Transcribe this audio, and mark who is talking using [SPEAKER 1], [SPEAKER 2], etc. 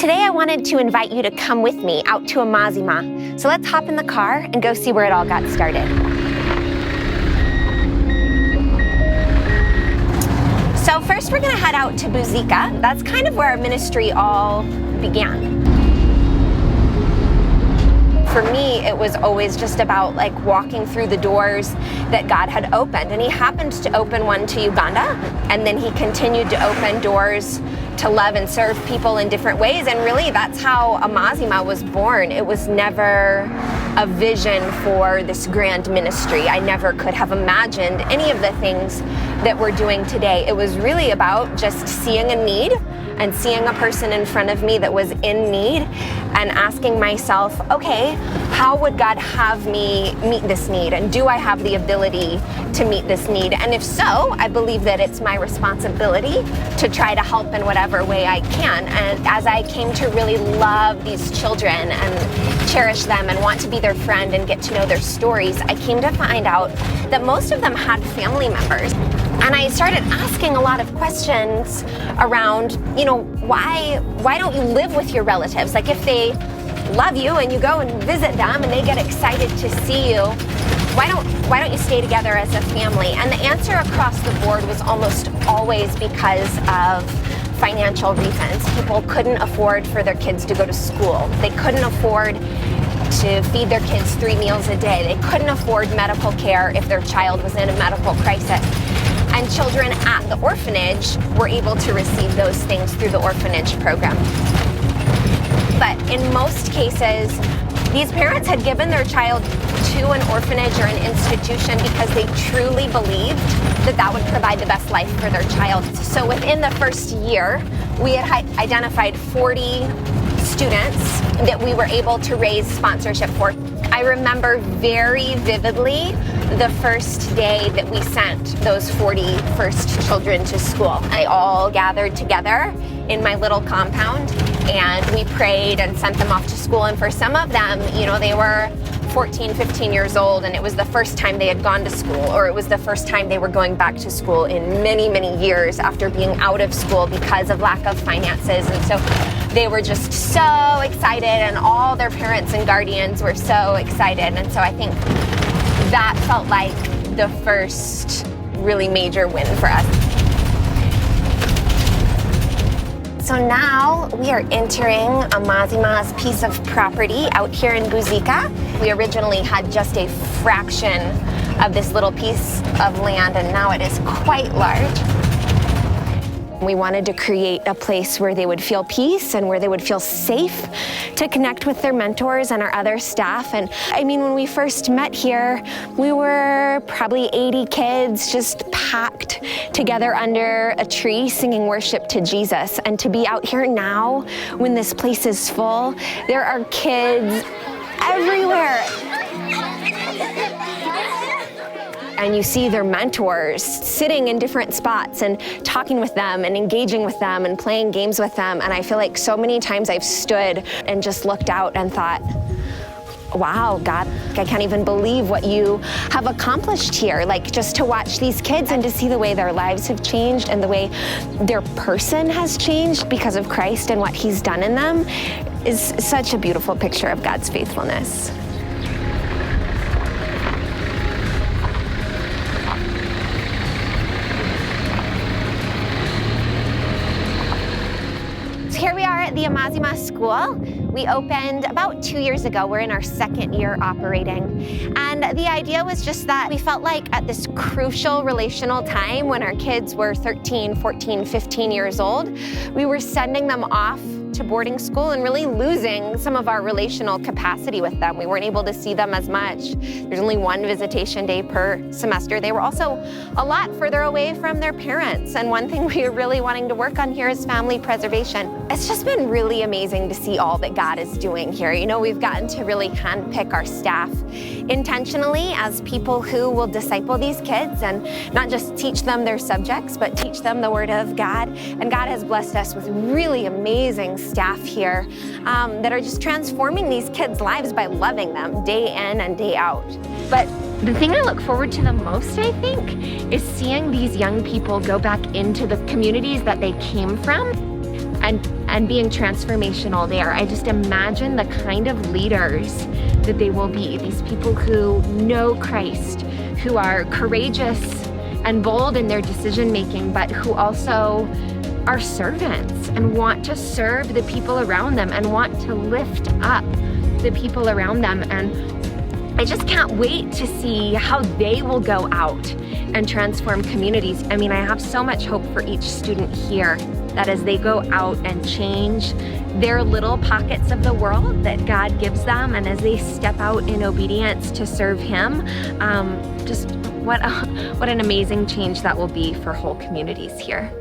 [SPEAKER 1] Today I wanted to invite you to come with me out to Amazima. So let's hop in the car and go see where it all got started. So first we're gonna head out to Buzika. That's kind of where our ministry all began. For me, it was always just about like walking through the doors that God had opened. And he happened to open one to Uganda, and then he continued to open doors to love and serve people in different ways. And really that's how Amazima was born. It was never a vision for this grand ministry. I never could have imagined any of the things that we're doing today. It was really about just seeing a need and seeing a person in front of me that was in need and asking myself, okay, how would God have me meet this need? And do I have the ability to meet this need? And if so, I believe that it's my responsibility to try to help in whatever way I can. And as I came to really love these children and cherish them and want to be their friend and get to know their stories, I came to find out that most of them had family members. And I started asking a lot of questions around, why don't you live with your relatives? Like if they love you and you go and visit them and they get excited to see you, why don't you stay together as a family? And the answer across the board was almost always because of financial reasons. People couldn't afford for their kids to go to school. They couldn't afford to feed their kids 3 meals a day. They couldn't afford medical care if their child was in a medical crisis. And children at the orphanage were able to receive those things through the orphanage program. But in most cases, these parents had given their child to an orphanage or an institution because they truly believed that that would provide the best life for their child. So within the first year, we had identified 40 students that we were able to raise sponsorship for. I remember very vividly the first day that we sent those 40 first children to school. They all gathered together in my little compound and we prayed and sent them off to school. And for some of them, they were 14, 15 years old, and it was the first time they had gone to school, or it was the first time they were going back to school in many, many years after being out of school because of lack of finances. And so they were just so excited, and all their parents and guardians were so excited. And so I think that felt like the first really major win for us. So now we are entering Amazima's piece of property out here in Buzika. We originally had just a fraction of this little piece of land, and now it is quite large. We wanted to create a place where they would feel peace and where they would feel safe to connect with their mentors and our other staff. And when we first met here, we were probably 80 kids just packed together under a tree singing worship to Jesus. And to be out here now when this place is full, there are kids everywhere. And you see their mentors sitting in different spots and talking with them and engaging with them and playing games with them. And I feel like so many times I've stood and just looked out and thought, wow, God, I can't even believe what you have accomplished here. Like just to watch these kids and to see the way their lives have changed and the way their person has changed because of Christ and what he's done in them is such a beautiful picture of God's faithfulness. Here we are at the Amazima School. We opened about 2 years ago. We're in our second year operating. And the idea was just that we felt like at this crucial relational time when our kids were 13, 14, 15 years old, we were sending them off to boarding school and really losing some of our relational capacity with them. We weren't able to see them as much. There's only one visitation day per semester. They were also a lot further away from their parents. And one thing we are really wanting to work on here is family preservation. It's just been really amazing to see all that God is doing here. We've gotten to really handpick our staff intentionally as people who will disciple these kids and not just teach them their subjects, but teach them the Word of God. And God has blessed us with really amazing staff here that are just transforming these kids' lives by loving them day in and day out. But the thing I look forward to the most, I think, is seeing these young people go back into the communities that they came from. and being transformational there. I just imagine the kind of leaders that they will be, these people who know Christ, who are courageous and bold in their decision making, but who also are servants and want to serve the people around them and want to lift up the people around them. And I just can't wait to see how they will go out and transform communities. I mean, I have so much hope for each student here, that as they go out and change their little pockets of the world that God gives them, and as they step out in obedience to serve Him, just what an amazing change that will be for whole communities here.